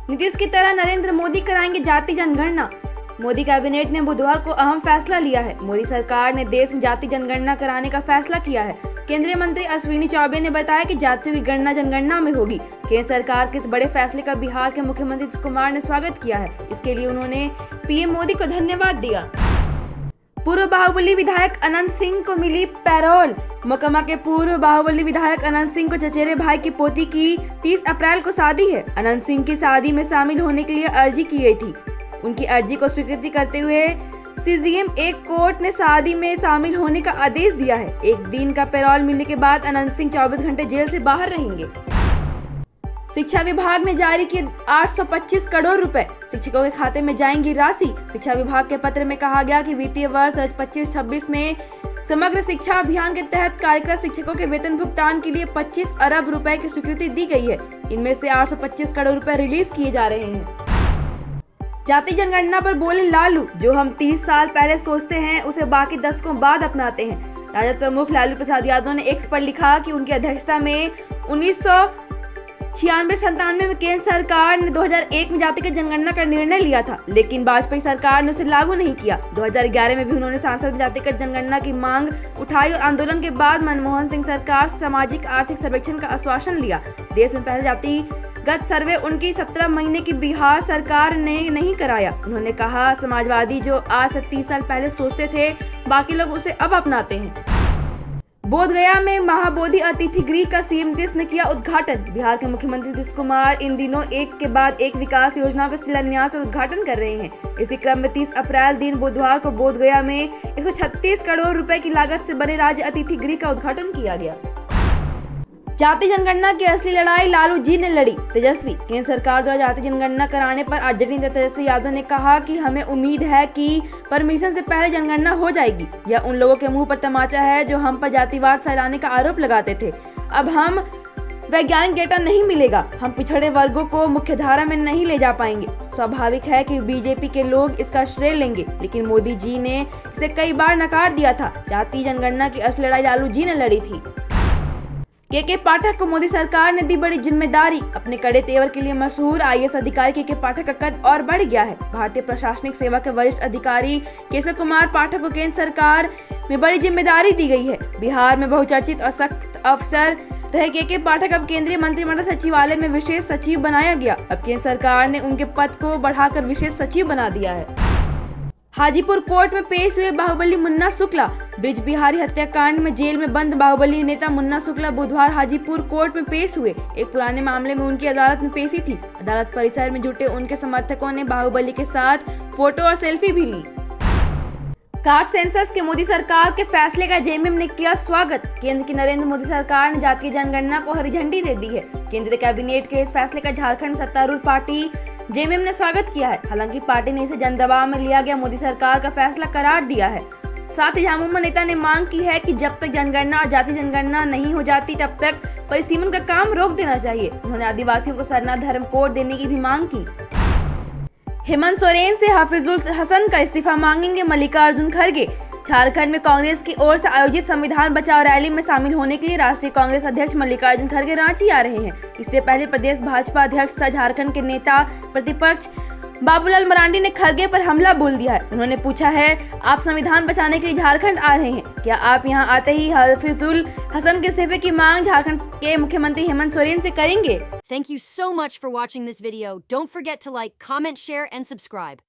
नीतीश की तरह नरेंद्र मोदी कराएंगे जाति जनगणना। मोदी कैबिनेट ने बुधवार को अहम फैसला लिया है। मोदी सरकार ने देश में जाति जनगणना कराने का फैसला किया है। केंद्रीय मंत्री अश्विनी चौबे ने बताया कि जातियों की गणना जनगणना में होगी। केंद्र सरकार के इस बड़े फैसले का बिहार के मुख्यमंत्री नीतीश कुमार ने स्वागत किया है। इसके लिए उन्होंने पीएम मोदी को धन्यवाद दिया। पूर्व बाहुबली विधायक अनंत सिंह को मिली पैरोल। मोकामा के पूर्व बाहुबली विधायक अनंत सिंह को चचेरे भाई की पोती की 30 अप्रैल को शादी है। अनंत सिंह की शादी में शामिल होने के लिए अर्जी की गई थी। उनकी अर्जी को स्वीकृति करते हुए सीजीएम एक कोर्ट ने शादी में शामिल होने का आदेश दिया है। एक दिन का पैरोल मिलने के बाद अनंत सिंह 24 घंटे जेल से बाहर रहेंगे। शिक्षा विभाग ने जारी किए 825 करोड़ रुपए, शिक्षकों के खाते में जाएंगी राशि। शिक्षा विभाग के पत्र में कहा गया कि वित्तीय वर्ष 2025-26 में समग्र शिक्षा अभियान के तहत कार्यरत शिक्षकों के वेतन भुगतान के लिए 25 अरब रुपए की स्वीकृति दी गई है। इनमें से 825 करोड़ रुपए रिलीज किए जा रहे हैं। जाति जनगणना पर बोले लालू, जो हम 30 साल पहले सोचते हैं उसे बाकी दशकों बाद अपनाते हैं। राजद प्रमुख लालू प्रसाद यादव ने एक्स पर लिखा कि उनकी अध्यक्षता में 1996-97 में केंद्र सरकार ने 2001 में जाति की जनगणना का निर्णय लिया था, लेकिन वाजपेयी सरकार ने उसे लागू नहीं किया। 2011 में भी उन्होंने संसद में जातिगत जनगणना की मांग उठाई और आंदोलन के बाद मनमोहन सिंह सरकार सामाजिक आर्थिक सर्वेक्षण का आश्वासन लिया। देश में पहले जातिगत सर्वे उनकी 17 महीने की बिहार सरकार ने नहीं कराया। उन्होंने कहा, समाजवादी जो आज से 30 साल पहले सोचते थे, बाकी लोग उसे अब अपनाते हैं। बोधगया में महाबोधि अतिथि गृह का सीएम नीतीश ने किया उद्घाटन। बिहार के मुख्यमंत्री नीतीश कुमार इन दिनों एक के बाद एक विकास योजनाओं का शिलान्यास और उद्घाटन कर रहे हैं। इसी क्रम में 30 अप्रैल दिन बुधवार को बोधगया में 136 करोड़ रुपए की लागत से बने राज्य अतिथि गृह का उद्घाटन किया गया। जाति जनगणना की असली लड़ाई लालू जी ने लड़ी। तेजस्वी, केंद्र सरकार द्वारा जाति जनगणना कराने पर आरजेडी नेता तेजस्वी यादव ने कहा कि हमें उम्मीद है कि परमिशन से पहले जनगणना हो जाएगी। यह उन लोगों के मुंह पर तमाचा है जो हम पर जातिवाद फैलाने का आरोप लगाते थे। अब हम वैज्ञानिक डेटा नहीं मिलेगा, हम पिछड़े वर्गों को मुख्यधारा में नहीं ले जा पाएंगे। स्वाभाविक है कि बीजेपी के लोग इसका श्रेय लेंगे, लेकिन मोदी जी ने इसे कई बार नकार दिया था। जाति जनगणना की असली लड़ाई लालू जी ने लड़ी थी। के पाठक को मोदी सरकार ने दी बड़ी जिम्मेदारी। अपने कड़े तेवर के लिए मशहूर आईएएस अधिकारी के पाठक का कद और बढ़ गया है। भारतीय प्रशासनिक सेवा के वरिष्ठ अधिकारी केशव कुमार पाठक को केंद्र सरकार में बड़ी जिम्मेदारी दी गई है। बिहार में बहुचर्चित और सख्त अफसर रहे के पाठक अब केंद्रीय मंत्रिमंडल सचिवालय में विशेष सचिव बनाया गया। अब केंद्र सरकार ने उनके पद को बढ़ाकर विशेष सचिव बना दिया है। हाजीपुर कोर्ट में पेश हुए बाहुबली मुन्ना शुक्ला। ब्रिज बिहारी हत्याकांड में जेल में बंद बाहुबली नेता मुन्ना शुक्ला बुधवार हाजीपुर कोर्ट में पेश हुए। एक पुराने मामले में उनकी अदालत में पेशी थी। अदालत परिसर में जुटे उनके समर्थकों ने बाहुबली के साथ फोटो और सेल्फी भी ली। कास्ट सेंसस के मोदी सरकार के फैसले का जेएमएम ने किया स्वागत। केंद्र की नरेंद्र मोदी सरकार ने जाति जनगणना को हरी झंडी दे दी है। केंद्रीय कैबिनेट के इस फैसले का झारखंड में सत्तारूढ़ पार्टी जेएमएम ने स्वागत किया है। हालांकि पार्टी ने इसे जनदबाव में लिया गया मोदी सरकार का फैसला करार दिया है। साथ ही झामुमो नेता ने मांग की है कि जब तक जनगणना और जाति जनगणना नहीं हो जाती तब तक परिसीमन का काम रोक देना चाहिए। उन्होंने आदिवासियों को सरना धर्म कोड देने की भी मांग की। हेमंत सोरेन से हाफिजुल हसन का इस्तीफा मांगेंगे मल्लिकार्जुन खड़गे। झारखंड में कांग्रेस की ओर से आयोजित संविधान बचाओ रैली में शामिल होने के लिए राष्ट्रीय कांग्रेस अध्यक्ष मल्लिकार्जुन खड़गे रांची आ रहे हैं। इससे पहले प्रदेश भाजपा अध्यक्ष सह झारखंड के नेता प्रतिपक्ष बाबूलाल मरांडी ने खड़गे पर हमला बोल दिया है। उन्होंने पूछा है, आप संविधान बचाने के लिए झारखंड आ रहे हैं, क्या आप यहां आते ही हाफिजुल हसन के इस्तीफे की मांग झारखंड के मुख्यमंत्री हेमंत सोरेन से करेंगे? Thank you so much for watching this video. Don't forget to like, comment, share and subscribe.